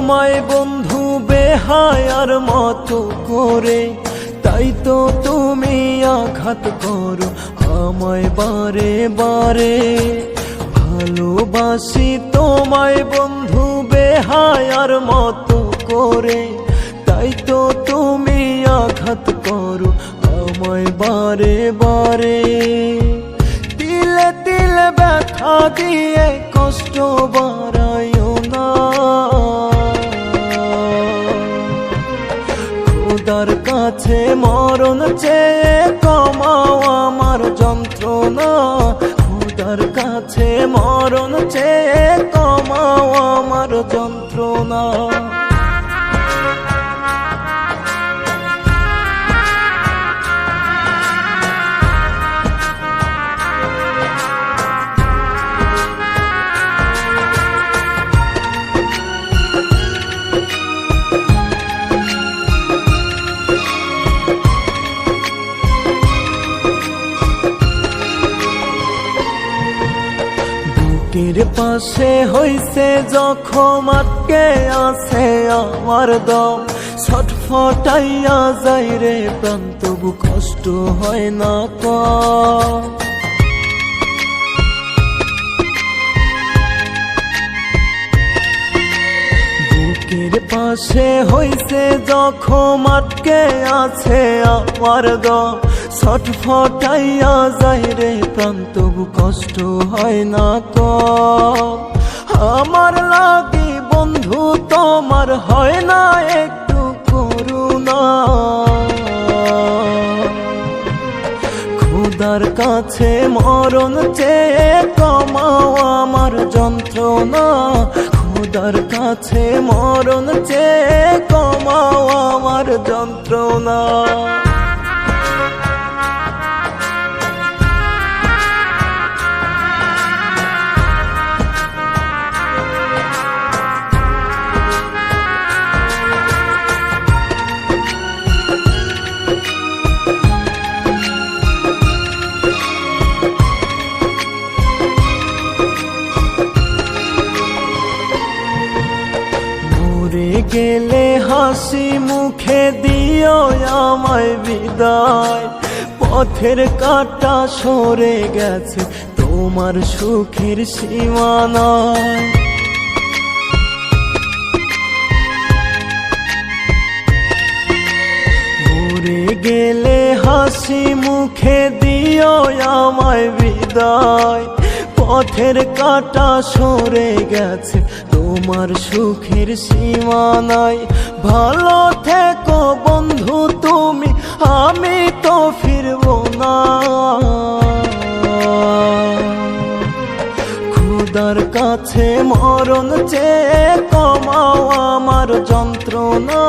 তোমায় বন্ধু বেহায়ার মতো করে, তাই তো তুমি আঘাত করো আমায় বারে বারে। ভালোবাসি তোমায় বন্ধু বেহায়ার মতো করে, তাই তো তুমি আঘাত করো আমায় বারে বারে। তিলে তিলে ব্যথা দিয়ে কষ্ট বাড়াইও না, খোদার কাছে মরণ চেয়ে কমাও আমার যন্ত্রণা। খোদার কাছে মরণ চেয়ে কমাও আমার যন্ত্রণা। বুকের পাশে হইছে জখম, আটকে আছে আমার দম, ছটফটাইয়া যায় রে প্রাণ, তবু কষ্ট হয় না কম। বুকের পাশে হইছে জখম, আটকে আছে আমার দম, ছটফটাইয়া যায় রে প্রাণ, তবু কষ্ট হয় না কম। আমার লাগি বন্ধু তোমার হয় না একটু করুণা, খোদার কাছে মরণ চেয়ে কমাও আমার যন্ত্রণা। খোদার কাছে মরণ চেয়ে কমাও আমার যন্ত্রণা। গেলে হাসি মুখে দিও আমায় বিদায়, পথের কাঁটা সরে গেছে তোমার সুখের সীমানায়। মরে গেলে হাসি মুখে দিও আমায় বিদায়, পথের কাঁটা সরে গেছে তোমার সুখের সীমানায়। ভালো থেকো বন্ধু তুমি, আমি তো ফিরব না। খোদার কাছে মরণ চেয়ে কমাও আমার যন্ত্রণা।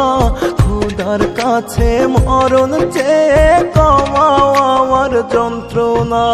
খোদার কাছে মরণ চেয়ে কমাও আমার যন্ত্রণা।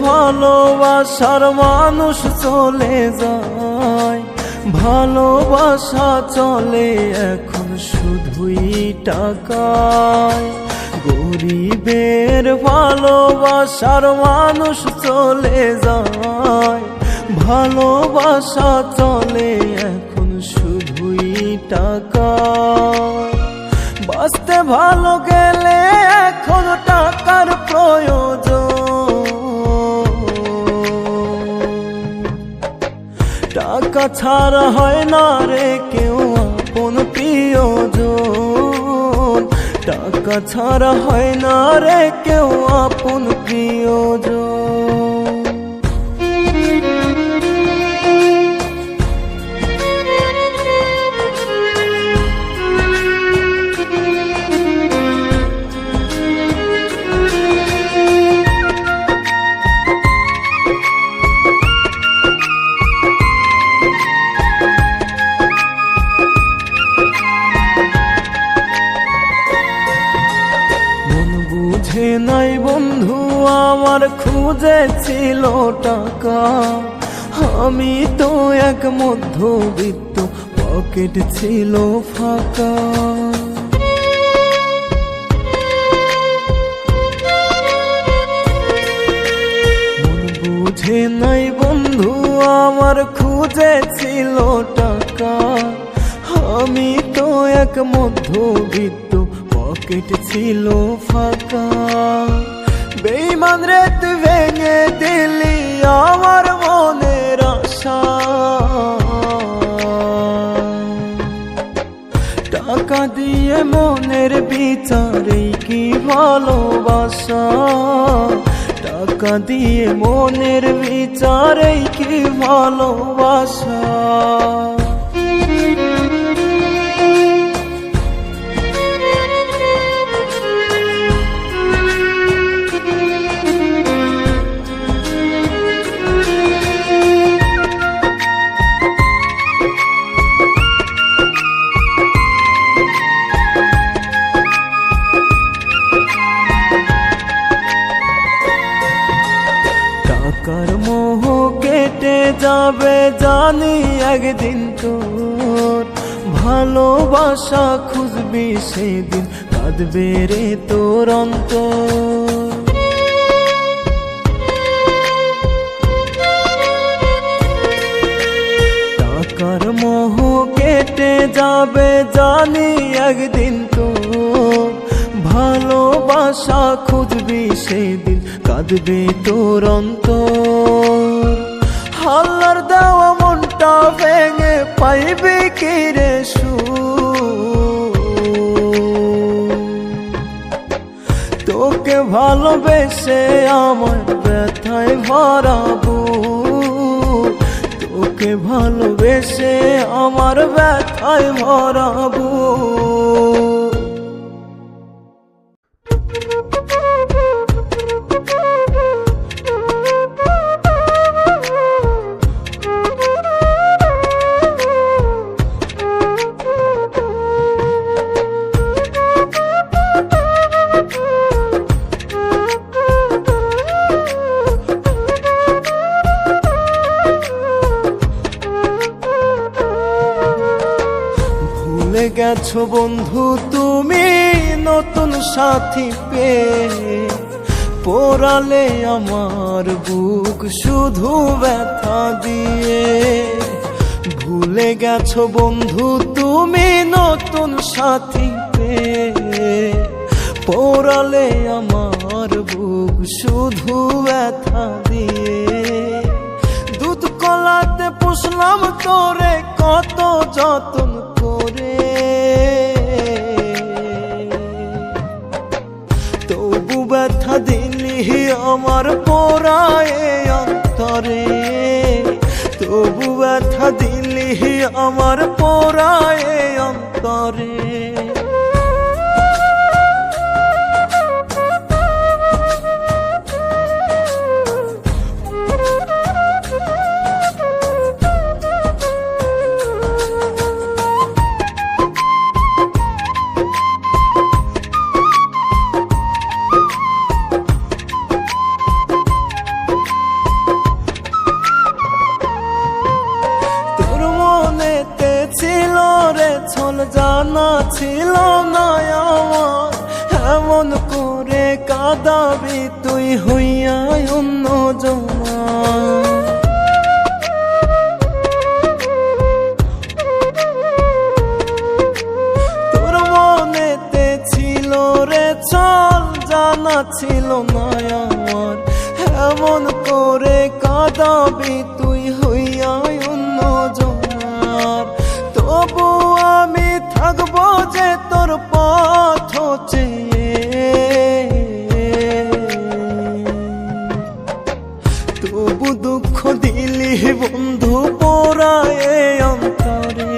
ভালোবাসার মানুষ চলে যায়, ভালোবাসা চলে এখন শুধুই টাকায়। গরিবের ভালোবাসার মানুষ চলে যায়, ভালোবাসা চলে এখন শুধুই টাকায়। বাঁচতে ভালো গেলে এখন টাকার প্রয়োজন, টাকা ছাড়া হয় না রে কেউ আপন প্রিয়জন। টাকা ছাড়া হয় না রে কেউ আপন প্রিয়জন। বুঝে নাই বন্ধু আমার খুঁজেছিল টাকা, আমি তো এক মধ্যবিত্ত, পকেট ছিল ফাঁকা। মন বুঝে নাই বন্ধু আমার খুঁজেছিল টাকা, আমি তো এক মধ্যবিত্ত, পকেট ছিল ফাঁকা। বেঈমান রে তুই ভেঙে দিলি আমার মনের আশা, টাকা দিয়ে মনের বিচারে কি ভালোবাসা, টাকা দিয়ে মনের বিচারে কি ভালোবাসা। টাকার মোহ কেটে যাবে জানি একদিন তোর, ভালোবাসা খুঁজবি সেদিন কাঁদবে রে তোর অন্তর। টাকার মোহ কেটে যাবে জানি একদিন তোর, ভালোবাসা খুঁজবি সেদিন কাঁদবে তোর অন্তর। হাল্লার দেওয়া মনটা ভেঙে পাইবি কি রে সুখ, তোকে ভালোবেসে আমার ব্যথায় ভরাবো, তোকে ভালোবেসে আমার ব্যথায় ভরাবো। ভুলে গেছো বন্ধু তুমি নতুন সাথী পেয়ে, পোড়ালে আমার বুক শুধু ব্যথা দিয়ে। ভুলে গেছো বন্ধু তুমি নতুন সাথী পেয়ে, পোড়ালে আমার বুক শুধু ব্যথা দিয়ে। দুধ কলাতে পুষলাম তোরে কত যত্ন করে, তবু ব্যথা দিলি আমার পোড়ায় অন্তরে, তবু ব্যথা দিলি আমার পোড়ায় অন্তরে। ছিল রে ছল জানা ছিল না আমার, এমন করে কাঁদাবি তুই হইয়া অন্য জনা। তোর মনেতে ছিল রে ছল জানা ছিল না আমার, এমন করে কাঁদাবি তুই হইয়া অন্য জনার। তবু আমি থাকবো যে তোর পথ চেয়ে, তবু দুঃখ দিলি বন্ধু পোড়ায় অন্তরে,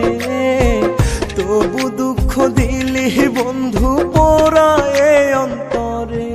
তবু দুঃখ দিলি বন্ধু পোড়ায় অন্তরে।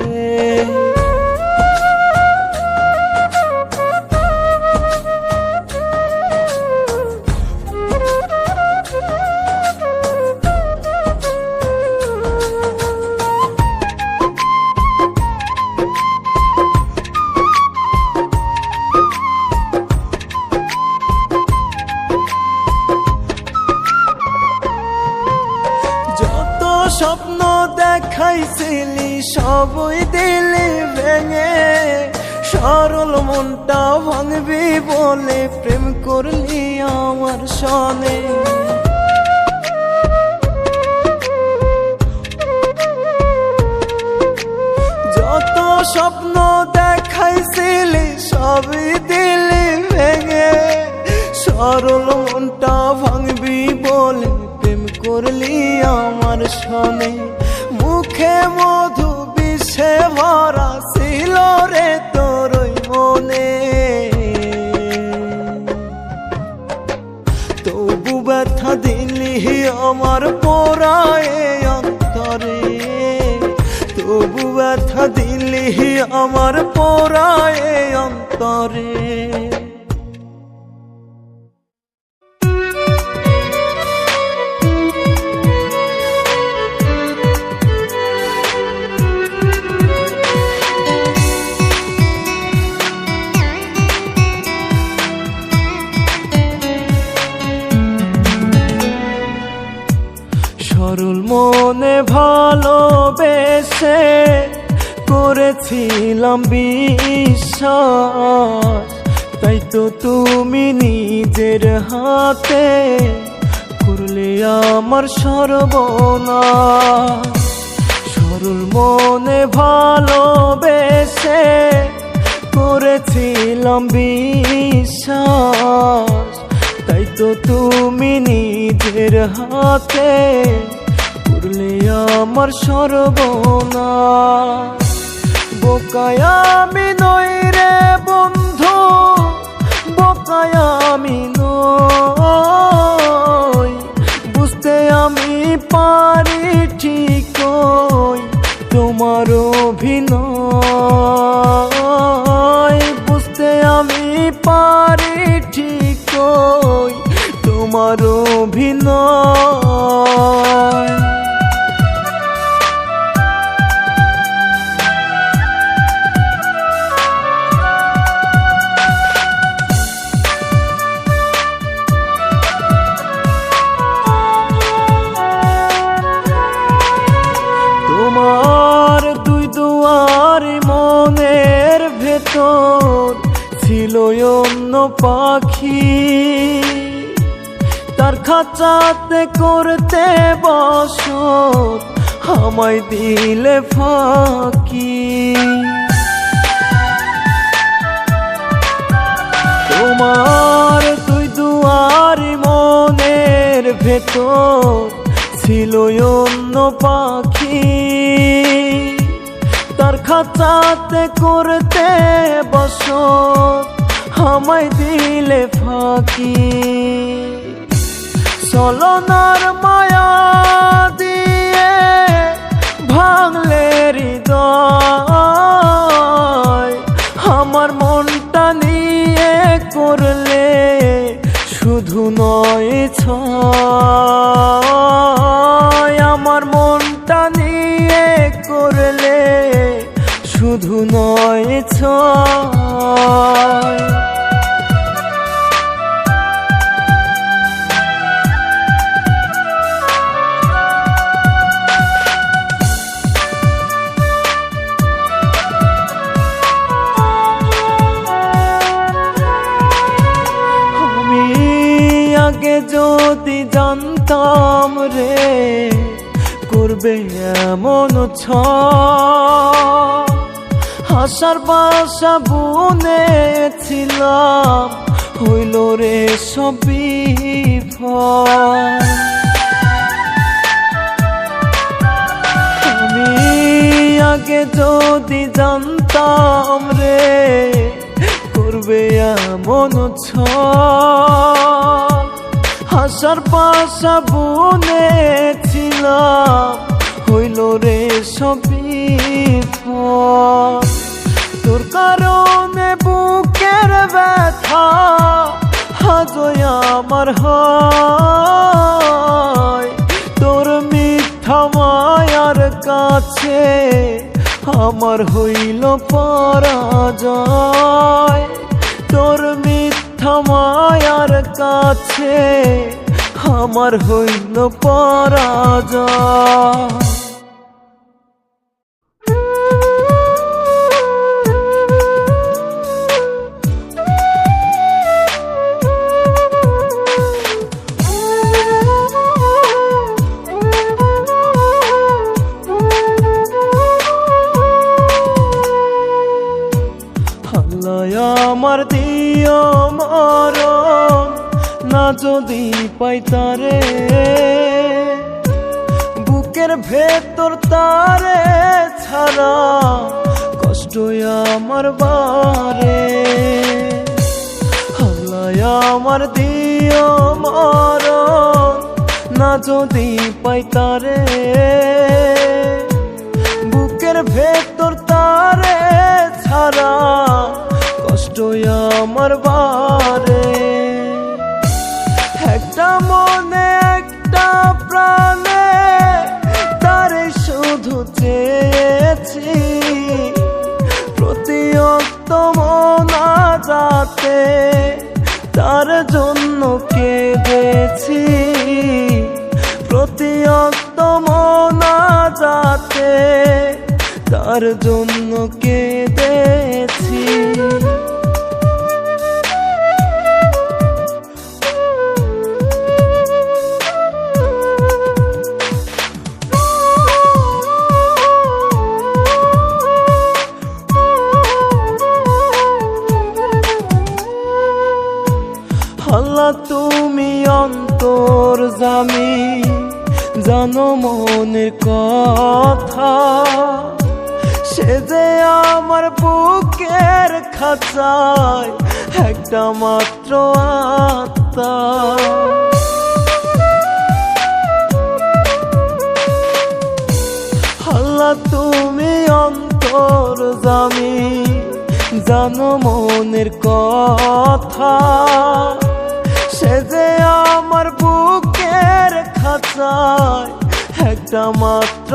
সবই দিলি ভেঙে, সরল মনটা ভাঙবি বলে প্রেম করলি আমার সনে। যত স্বপ্ন দেখাইছিলি সবই দিলি ভেঙে, সরল মনটা ভাঙবি বলে প্রেম করলি আমার সনে। মুখে মধু বিষে ভরা ছিল রে তোর মনে, তবু ব্যথা দিলি আমার পোড়ায় অন্তরে, তবু ব্যথা দিলি আমার পোড়ায় অন্তরে। সরল মনে ভালোবেসে করেছিলাম বিশ্বাস, তাই তো তুমি নিজের হাতে করলে আমার সর্বনাশ। সরল মনে ভালোবেসে করেছিলাম বিশ্বাস, তাই তো তুমি নিজের হাতে করলে আমার সর্বনাশ। বোকায় আমি নই রে বন্ধু, বোকায় আমি নই, বুঝতে আমি পারি ঠিকই তোমার অভিনয়, বুঝতে আমি পারি ঠিকই তোমার অভিনয়। তোমার দুই দুয়ার মনের ভেতর ছিল অন্য পাখি, তার খাঁচাতে করতে বসত আমায় দিলে ফাঁকি। তোমার দুই দুয়ার মনের ভেতর ছিল অন্য পাখি, তার খাঁচাতে করতে বসত আমায় দিলে ফাঁকি। ছলনার মায়া দিয়ে ভাঙলে হৃদয়, আমার মনটা নিয়ে করলে শুধু নয় ছয়, আমার মনটা নিয়ে করলে শুধু নয় ছয়। আগে যদি জানতাম রে করবে এমন আশার বাসা বুনেছিলাম হইল রে সবই ফল। আমি আগে যদি জানতাম রে করবে এমন আশার বাসা বুনেছিলাম হইল রে সবই ফল। তোর কারণে বুকের ব্যথা আজই আমার হয়, তোর মিথ্যা মায়ার কাছে আমার হইল পরাজয়, তোর মিথ্যা মায়ার কাছে আমার হইল পরাজয়। আমার দিও মরণ, না যদি পাই তারে, বুকের ভেতর তারে ছাড়া কষ্ট আমার বারে। আল্লাহ আমার দিও মরণ, না যদি পাই তারে, বুকের ভেতর তারে ছাড়া কষ্ট আমার বারে। একটা মনে একটা প্রাণে তারে শুধু চেয়েছি, প্রতি অক্ত মোনাজাতে তার জন্য কেঁদেছি, প্রতি অক্ত মোনাজাতে তার জন্য কেঁদেছি। আল্লাহ তুমি অন্তর্যামী, জানো মনের কথা, সে যে আমার বুকের খাঁচায় একটা মাত্র আত্মা। আল্লাহ তুমি অন্তর্যামী, জানো মনের কথা, সে যে আমার বুকের খাঁচায় একটা মাত্র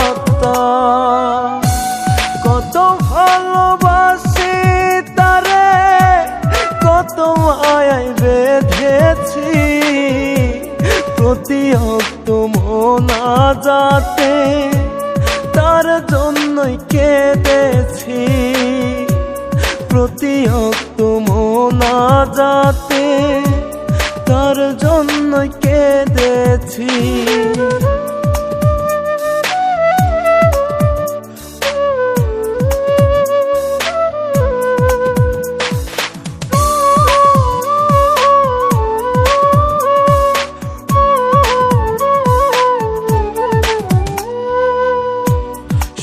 আত্মা। কত ভালোবাসি তারে, কত মায়ায় বেঁধেছি, প্রতি অক্ত মোনাজাতে তার জন্যই কেঁদেছি, প্রতি অক্ত মোনাজাতে তার জন্যই কেঁদেছি।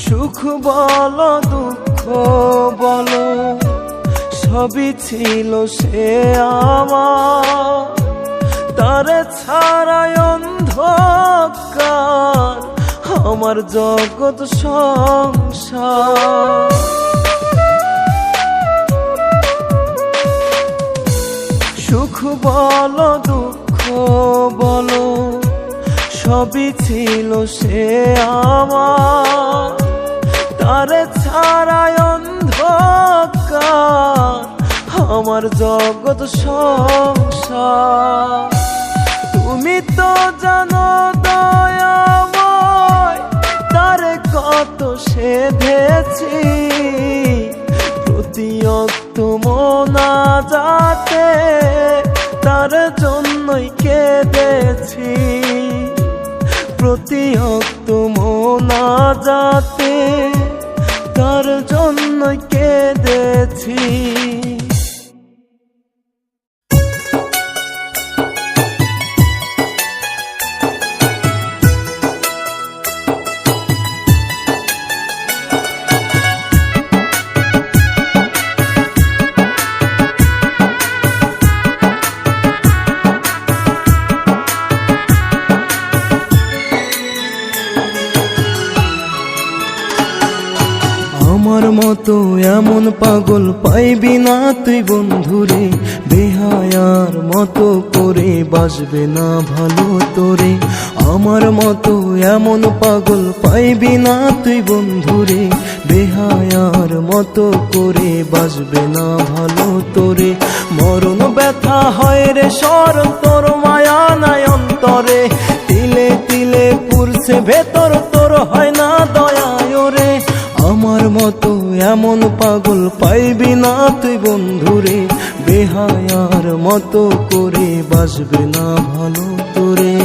সুখ বলো দুঃখ বলো সবই ছিল সে আমার, তারে ছাড়াই অন্ধকার আমার জগৎ সংসার। সুখ বলো দুঃখ বলো সবই ছিল সে আমার, তারে ছাড়াই অন্ধকার আমার জগৎ সংসার। তুমি তো জানো দয়াময় তারে কত সেধেছি, প্রতি অক্ত মোনাজাতে তার জন্যই কেঁদেছি, প্রতি অক্ত মোনাজাতে তার জন্যই কেঁদেছি। আমার মতো এমন পাগল পাইবি না তুই বন্ধুরে, বেহায়ার মতো করে বাসবে না ভালো তোরে। আমার মতো এমন পাগল পাইবি না তুই বন্ধুরে, বেহায়ার মতো করে বাসবে না ভালো তোরে। মরণ ব্যথা হয় রে সর তোর মায়া নাই অন্তরে, তিলে তিলে পুরছে ভেতর তোর হয় না দয়ায় রে। আমার মতো এমন পাগল পাইবি না তুই বন্ধুরে, বেহায়ার মতো করে বাসবে না ভালো তোরে।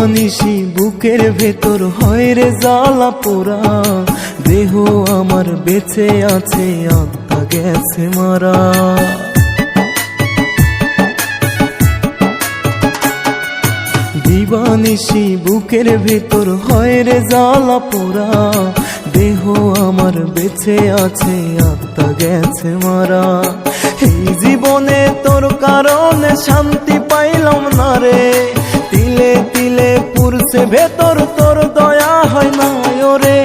দিবানিশি বুকের ভেতর হয় রে জ্বালা পোড়া, দেহ আমার বেঁচে আছে আত্মা গেছে মারা। দিবানিশি বুকের ভেতর হয় রে জ্বালা পোড়া, দেহ আমার বেঁচে আছে আত্মা গেছে মারা। এই জীবনে তোর কারণে শান্তি পাইলাম না রে, তিলে তিলে পুরছে ভেতর তোর দয়া হয় না ওরে।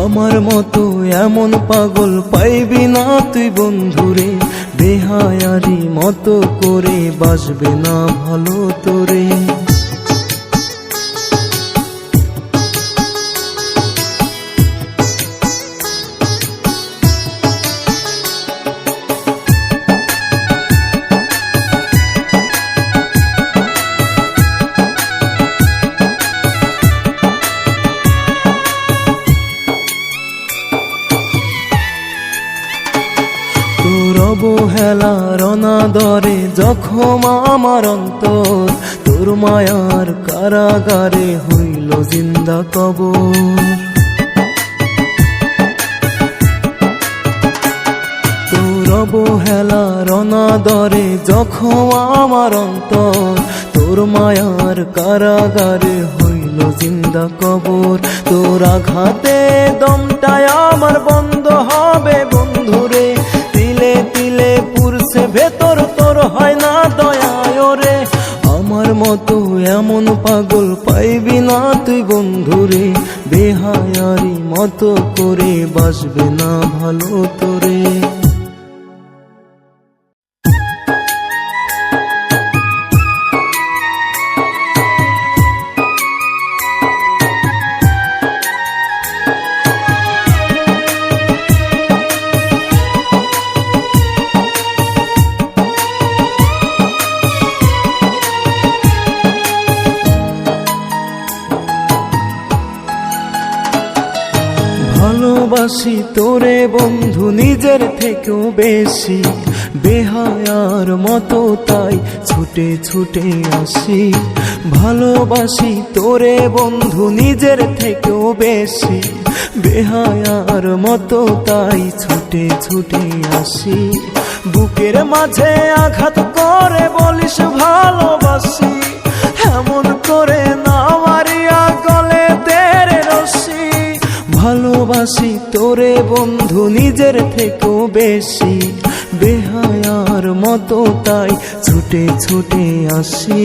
আমার মতো এমন পাগল পাইবি না তুই বন্ধুরে, বেহায়ারি মতো করে বাসবে না ভালো তোরে। তোর অবহেলার অনাদরে জখম আমার অন্তর, তোর মায়ার কারাগারে হইল জিন্দা কবর। তোর অবহেলার অনাদরে জখম আমার অন্তর, তোর মায়ার কারাগারে হইল জিন্দা কবর। তোর আঘাতে দমটায় আমার বন্ধ হবে বন্ধুরে, তিলে তিলে পুরছে ভেতর তোর হয় না দয়ায় ওরে। আমার মতো এমন পাগল পাইবি না তুই বন্ধুরে, বেহায়ারি মতো করে বাসবে না ভালো তোরে। ভালোবাসি তোরে বন্ধু নিজের থেকেও বেশি, বেহায়ার মতো তাই ছুটে ছুটে আসি। ভালোবাসি তোরে বন্ধু নিজের থেকেও বেশি, বেহায়ার মতো তাই ছুটে ছুটে আসি। বুকের মাঝে আঘাত করে বলিস ভালোবাসি, এমন করে না মারিয়া গলে তেরে রশি। ভালোবাসি তোরে বন্ধু নিজের থেকেও বেশি, বেহায়ার মতো তাই ছুটে ছুটে আসি।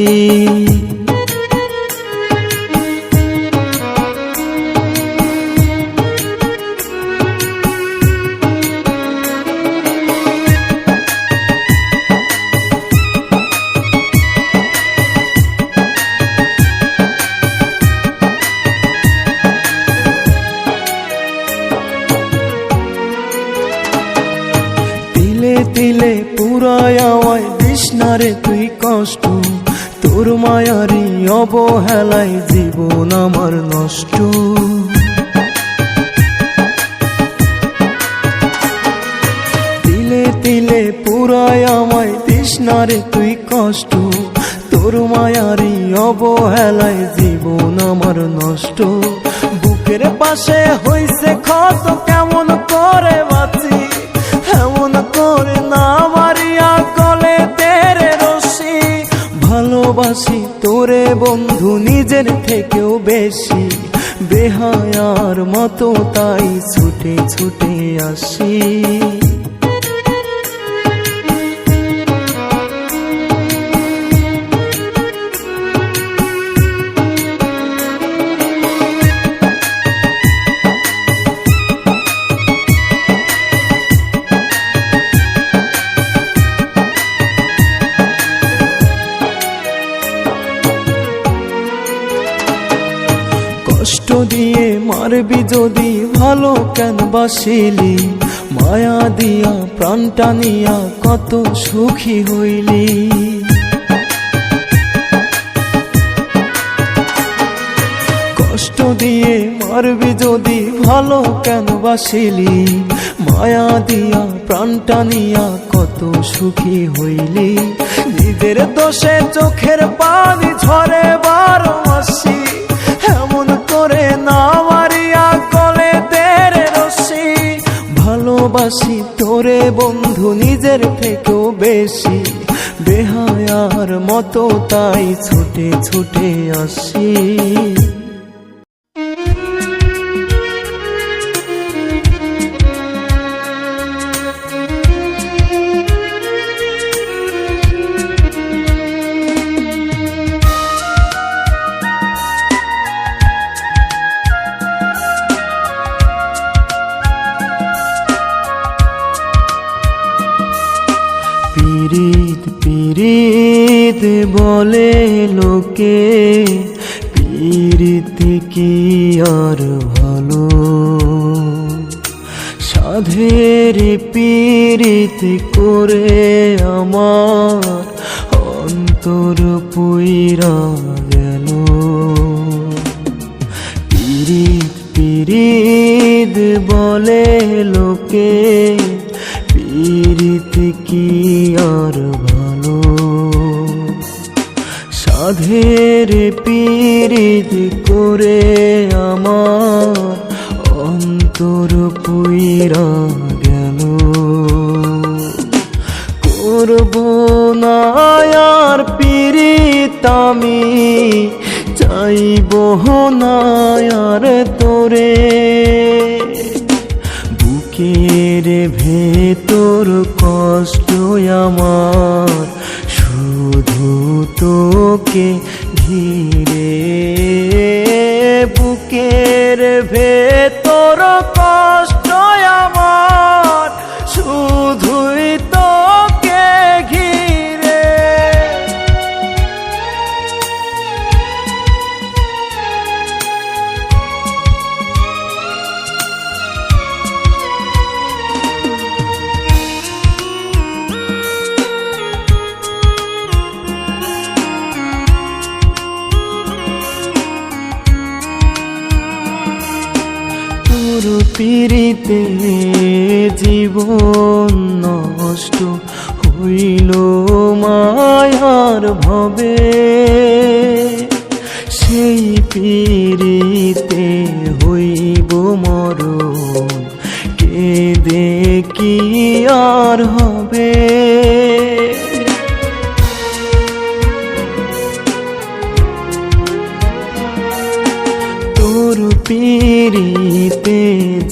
তিলে পুরায় আমায় তৃষ্ণারে তুই কষ্ট, তোর মায়ারি অবহেলায় জীবন আমার নষ্ট। তিলে তিলে পুরায় আমায় তৃষ্ণারে তুই কষ্ট, তোর মায়ারি অবহেলায় জীবন আমার নষ্ট। বুকের পাশে হইছে ক্ষত কেমন করে বাঁচি, এমন করে না মারিয়া গলে তেরে রশি। ভালোবাসি তোরে বন্ধু নিজের থেকেও বেশি, বেহায়ার মতো তাই ছুটে ছুটে আসি। কষ্ট দিয়ে মারবি যদি ভালো কেন বাসিলি, মায়া দিয়া প্রাণটা নিয়া কত সুখী হইলি। কষ্ট দিয়ে মারবি যদি ভালো কেন বাসিলি, মায়া দিয়া প্রাণটা নিয়া কত কত সুখী হইলি, নিজের দোষে চোখের পানি ঝরে 12 মাসি, এমন করে না মারিয়া গলে তেরে রশি। ভালোবাসি তোরে বন্ধু নিজের থেকেও বেশি, বেহায়ার মতো তাই ছুটে ছুটে আসি। পীড়িত পীড়িত বলে লোকে, পীড়িত কি আর ভালো, সাধের পীড়িত করে আমার অন্তর পুইরা গেল। পীড়িত পীড়িত বলে লোকে, পীড়িত কি আর ভালো, সাধের পীড়িত করে আমার অন্তর পুইরা গেল। করব না আর পীড়িত আমি, চাইব না আর তোরে, বুকের ভেতর কষ্ট আমার শুধু তোকে ঘিরে, বুকের ভেতর কষ্ট আমার শুধুই তোকে ঘিরে। তোর পীড়িতে জীবন নষ্ট হইল মায়ার ভবে, সেই পীড়িতে হইব মরণ, কেঁদে কি আর হবে। তোর পীড়িতে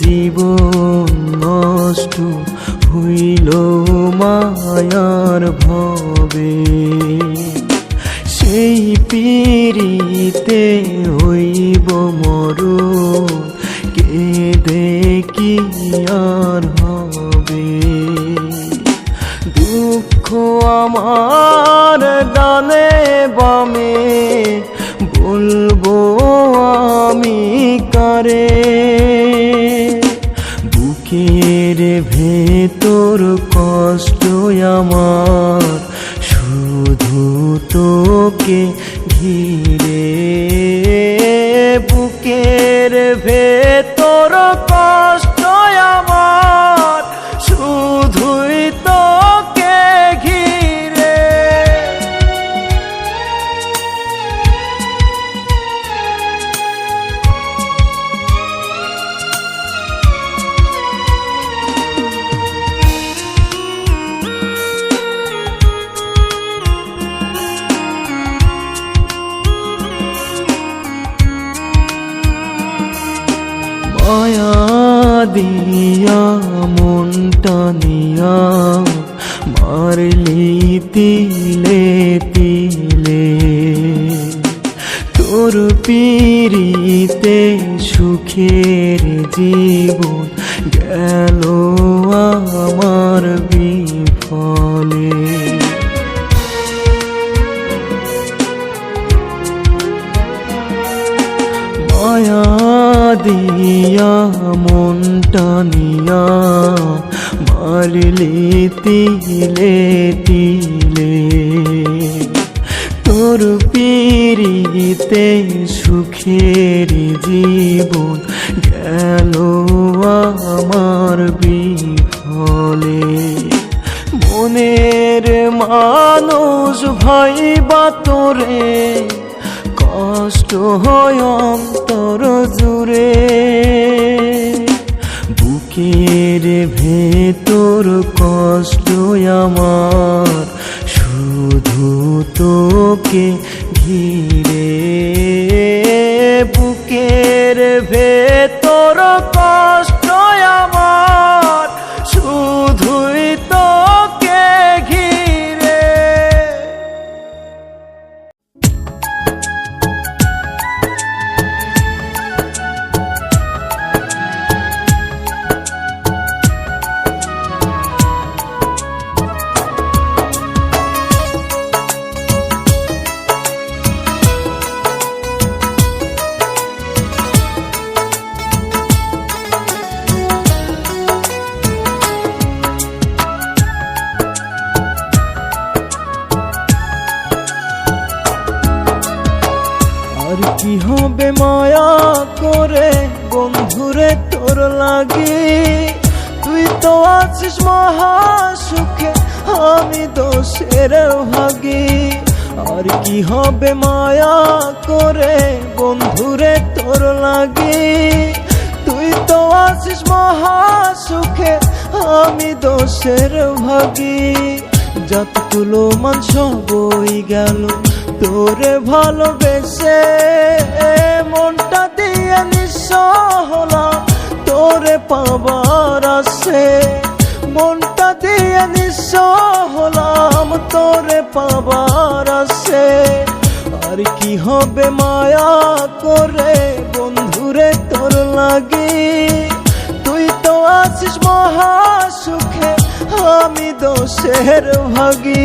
জীবন নষ্ট হইল মায়ার ভবে, সেই পীড়িতে হইব মরণ, কেঁদে কি আর হবে। দুঃখ আমার ডানে বামে, বলবো আমি কারে, বুকের ভেতর কষ্ট আমার শুধু তোকে ঘিরে, বুকের ভেতর কষ্ট আমার শুধুই তোকে ঘিরে। মায়া দিয়া মনটা নিয়া মারলি তিলে তিলে, তোর পীড়িতে সুখের জীবন গেল আমার বিফলে। মায়া দিয়া মনটা নিয়া মারলি তিলে তিলে, তোর পীড়িতে সুখের জীবন গেল আমার বিফলে। মনে মানুষ ভাইবা তোরে কষ্ট হয় অন্তর জুড়ে, বুকের ভেতর কষ্ট আমার শুধু তোকে ঘিরে, বুকের ভেতর কষ্ট আমার শুধুই তোকে ঘিরে। আর কি হবে মায়া করে বন্ধুরে তোর লাগি, তুই তো আছিস মহা সুখে আমি দোষের ভাগী। আর কি হবে মায়া করে বন্ধুরে তোর লাগি, তুই তো আছিস মহা সুখে আমি দোষের ভাগী। যতগুলো মান সবই গেল তোরে ভালোবেসে, মনটা দিয়ে নিঃস্ব হলাম তোরে পাবার আসে, মনটা দিয়ে নিঃস্ব হলাম তোরে পাবার আসে। আর কি হবে মায়া করে বন্ধুরে তোর লাগি, তুই তো আছিস মহা সুখে আমি দোষের ভাগী।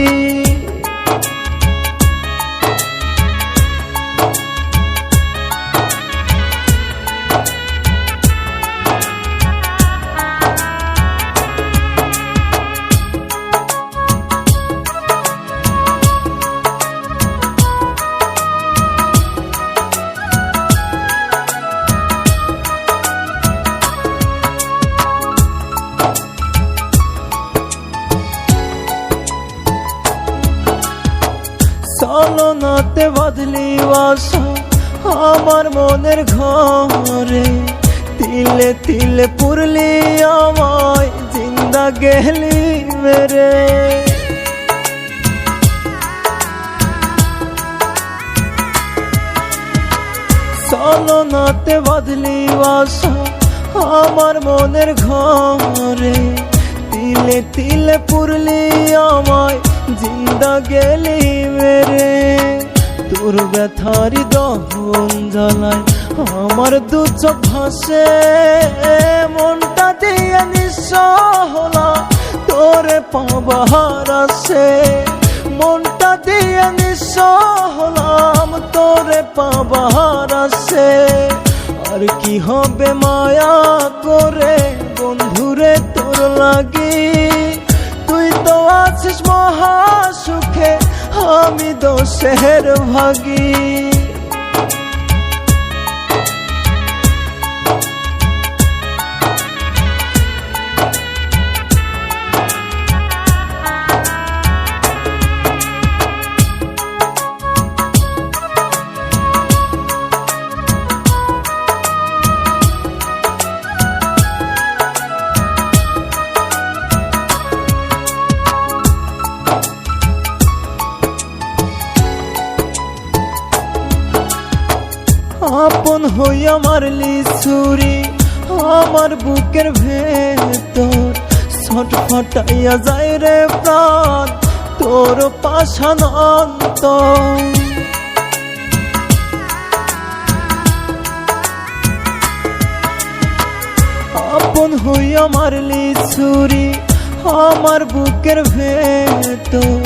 চলনাতে বাঁধলি বাসা আমার মনের ঘরে, তিলে তিলে পুরলি আমায় জিন্দা গেলি মেরে। চলনাতে বাঁধলি বাসা আমার মনের ঘরে, তিলে তিলে পুরলি আমায় জিন্দা গেলি মেরে। তোর ব্যথারি দহন জ্বালায় আমার দু চোখ ভাসে, মনটা দিয়ে নিঃস্ব হলাম তোরে পাবার আসে, মনটা দিয়ে নিঃস্ব হলাম তোরে পাবার আসে। আর কি হবে মায়া করে বন্ধুরে তোর লাগি, তুই তো আছিস মহা সুখে আমি দোষের ভাগী। আপন হইয়া মারলি ছুরি আমার বুকের ভেতর, ছটফটাইয়া যায় রে প্রাণ তোর পাষাণ অন্তর। আপন হইয়া মারলি ছুরি আমার বুকের ভেতর,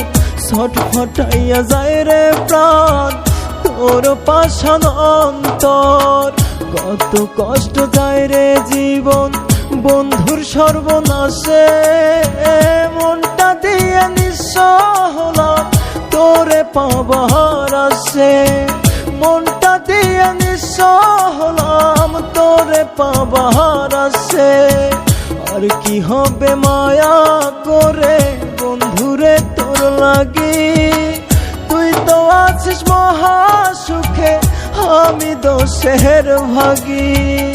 ছটফটাইয়া যায় রে প্রাণ তোর পাষাণ অন্তর। কত কষ্ট যায় রে জীবন বন্ধুর সর্বনাশে, মনটা দিয়ে নিঃস্ব হলাম তোরে পাবার আসে, মনটা দিয়ে নিঃস্ব হলাম তোরে পাবার আসে। আর কি হবে মায়া করে বন্ধুরে তোর লাগি, আমি দোষের ভাগী।